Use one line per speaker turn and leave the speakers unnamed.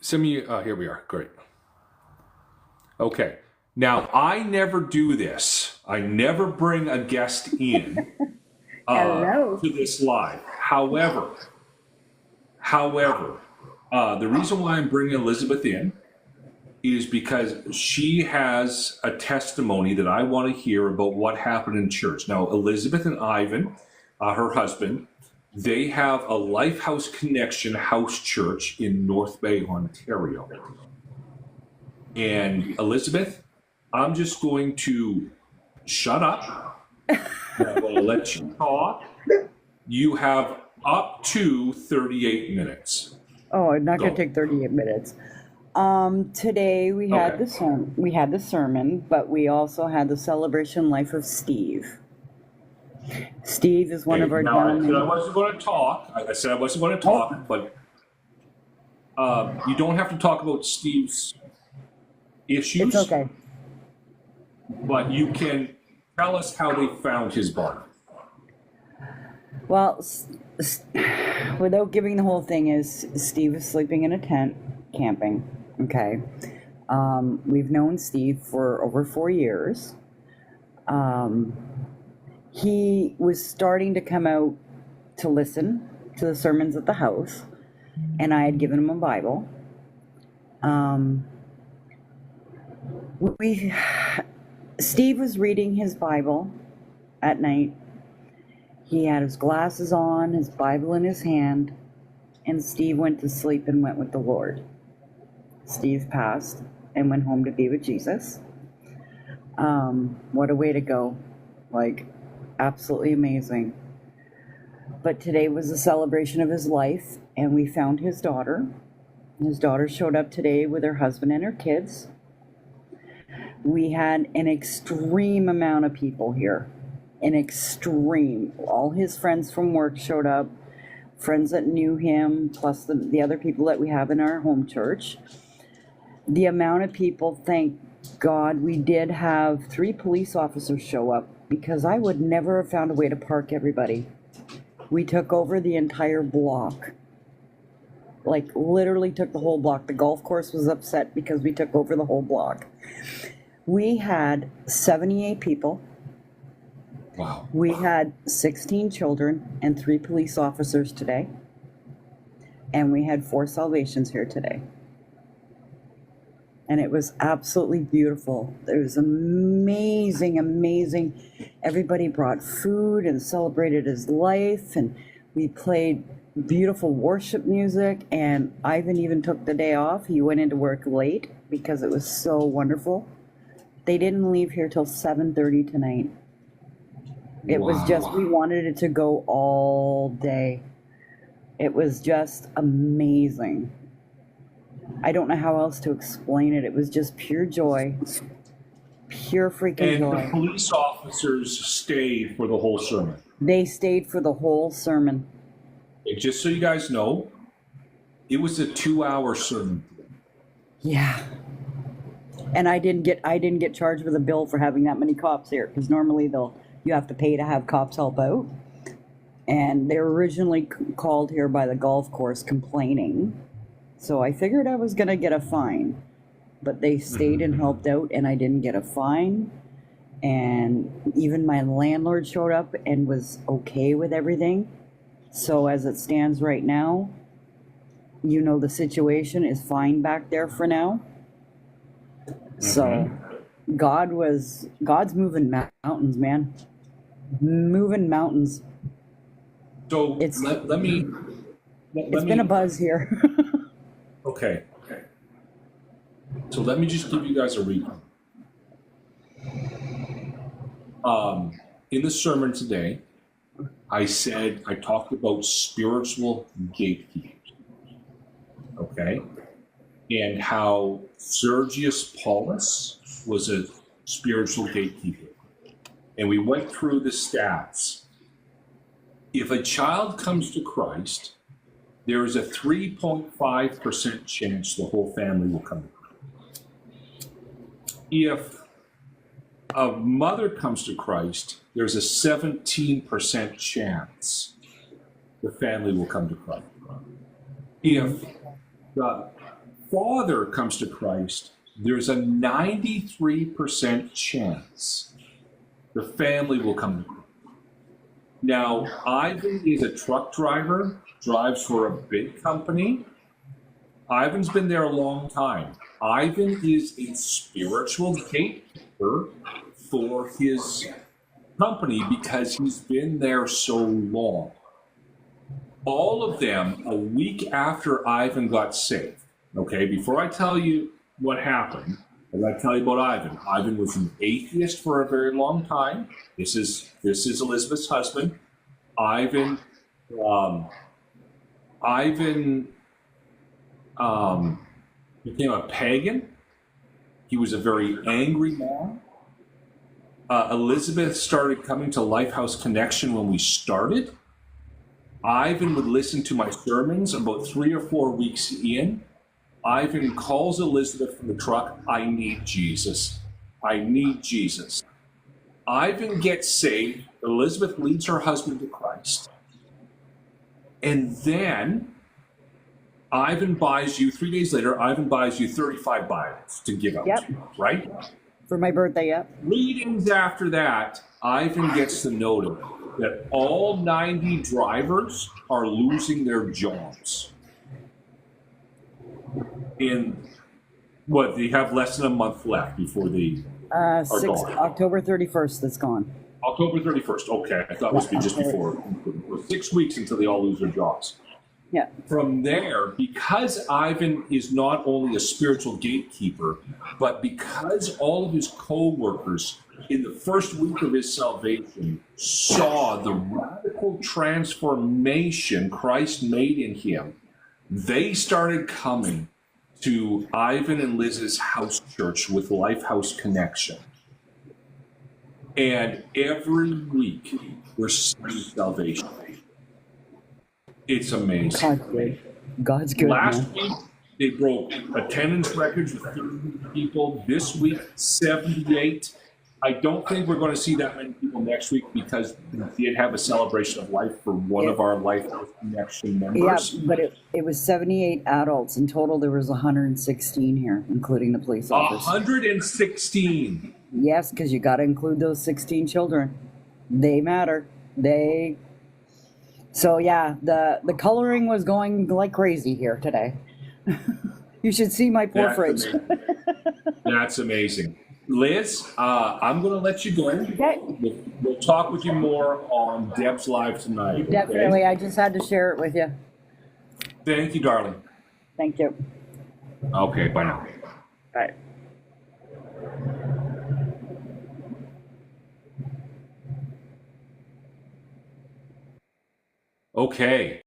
Send me, here we are. Great. Okay. Now, I never do this. I never bring a guest in
Hello.
to this live. However, the reason why I'm bringing Elizabeth in is because she has a testimony that I want to hear about what happened in church. Now, Elizabeth and Ivan, her husband, they have a Lifehouse Connection house church in North Bay, Ontario. And Elizabeth, I'm just going to shut up. I'm going to let you talk. You have up to 38 minutes.
Oh, I'm not going
Go.
to take 38 minutes. Today we had
Okay.
the sermon, but we also had the celebration life of Steve. Steve is one of
Okay.
our
Now, I said I
gentlemen.
wasn't going to talk. I said I wasn't going to
Oh,
talk, but you don't have to talk about Steve's
it's
issues,
okay.
but you can tell us how they found his body.
Well, without giving the whole thing, is Steve is sleeping in a tent, camping. Okay. We've known Steve for over 4 years. Um, he was starting to come out to listen to the sermons at the house, and I had given him a Bible. Um, we Steve was reading his Bible at night. He had his glasses on, his Bible in his hand, and Steve went to sleep and went with the Lord. Steve passed and went home to be with Jesus. What a way to go. Like, absolutely amazing. But today was a celebration of his life, and we found his daughter. His daughter showed up today with her husband and her kids. We had an extreme amount of people here. An extreme. All his friends from work showed up, friends that knew him, plus the other people that we have in our home church. The amount of people, thank God, we did have 3 police officers show up, because I would never have found a way to park everybody. We took over the entire block. Like, literally took the whole block. The golf course was upset because we took over the whole block. We had 78 people.
Wow.
We had 16 children and 3 police officers today. And we had 4 salvations here today. And it was absolutely beautiful. It was amazing, amazing. Everybody brought food and celebrated his life, and we played beautiful worship music, and Ivan even took the day off. He went into work late because it was so wonderful. They didn't leave here till 7:30 tonight. It was just, we
Wow.
wanted it to go all day. It was just amazing. I don't know how else to explain it. It was just pure joy, pure freaking
And the
joy.
police officers stayed for the whole sermon.
They stayed for the whole sermon.
And just so you guys know, it was a 2-hour sermon.
Yeah. And I didn't get charged with a bill for having that many cops here, because normally you have to pay to have cops help out. And they were originally called here by the golf course complaining. So I figured I was going to get a fine. But they stayed and helped out, and I didn't get a fine. And even my landlord showed up and was okay with everything. So as it stands right now, the situation is fine back there for now. So God's moving mountains, man. Moving mountains.
So
It's
let me let
it's been a
me
buzz here.
okay. So let me just give you guys a recap. In the sermon today, I talked about spiritual gatekeepers, okay, and how Sergius Paulus was a spiritual gatekeeper, and we went through the stats. If a child comes to Christ, there is a 3.5% chance the whole family will come to Christ. If a mother comes to Christ, there's a 17% chance the family will come to Christ. If the father comes to Christ, there's a 93% chance the family will come to Christ. Now, Ivan is a truck driver, drives for a big company. Ivan's been there a long time. Ivan is a spiritual gatekeeper for his company because he's been there so long. All of them, a week after Ivan got saved, okay, before I tell you what happened, I gotta tell you about Ivan. Ivan was an atheist for a very long time. This is Elizabeth's husband. Ivan became a pagan. He was a very angry man. Elizabeth started coming to Lifehouse Connection when we started. Ivan would listen to my sermons about 3 or 4 weeks in. Ivan calls Elizabeth from the truck, I need Jesus. I need Jesus. Ivan gets saved. Elizabeth leads her husband to Christ. And then Ivan buys you, 3 days later, Ivan buys you 35 Bibles to give out,
Yep.
right?
For my birthday, yep.
Readings after that, Ivan gets to notice that all 90 drivers are losing their jobs. In what, they have less than a month left before they are gone.
October 31st, it's gone.
October 31st. Okay, I thought it was just before. 6 weeks until they all lose their jobs.
Yeah.
From there, because Ivan is not only a spiritual gatekeeper, but because all of his co-workers in the first week of his salvation saw the radical transformation Christ made in him, they started coming to Ivan and Liz's house church with Lifehouse Connection. And every week we're seeing salvation. It's amazing.
God's good. God's good,
Last
man.
week, they broke attendance records with 30 people. This week, 78. I don't think we're going to see that many people next week because we did have a celebration of life for one of our Lifehouse Connection
Yeah,
members.
but it was 78 adults. In total, there was 116 here, including the police officers.
116.
Yes, because you got to include those 16 children. They matter. So yeah, the coloring was going like crazy here today. You should see my poor fridge.
That's amazing. Liz, I'm going to let you go.
Okay.
We'll talk with you more on Deb's Live tonight. Okay?
Definitely. I just had to share it with you.
Thank you, darling.
Thank you.
Okay, bye now.
Bye.
Okay.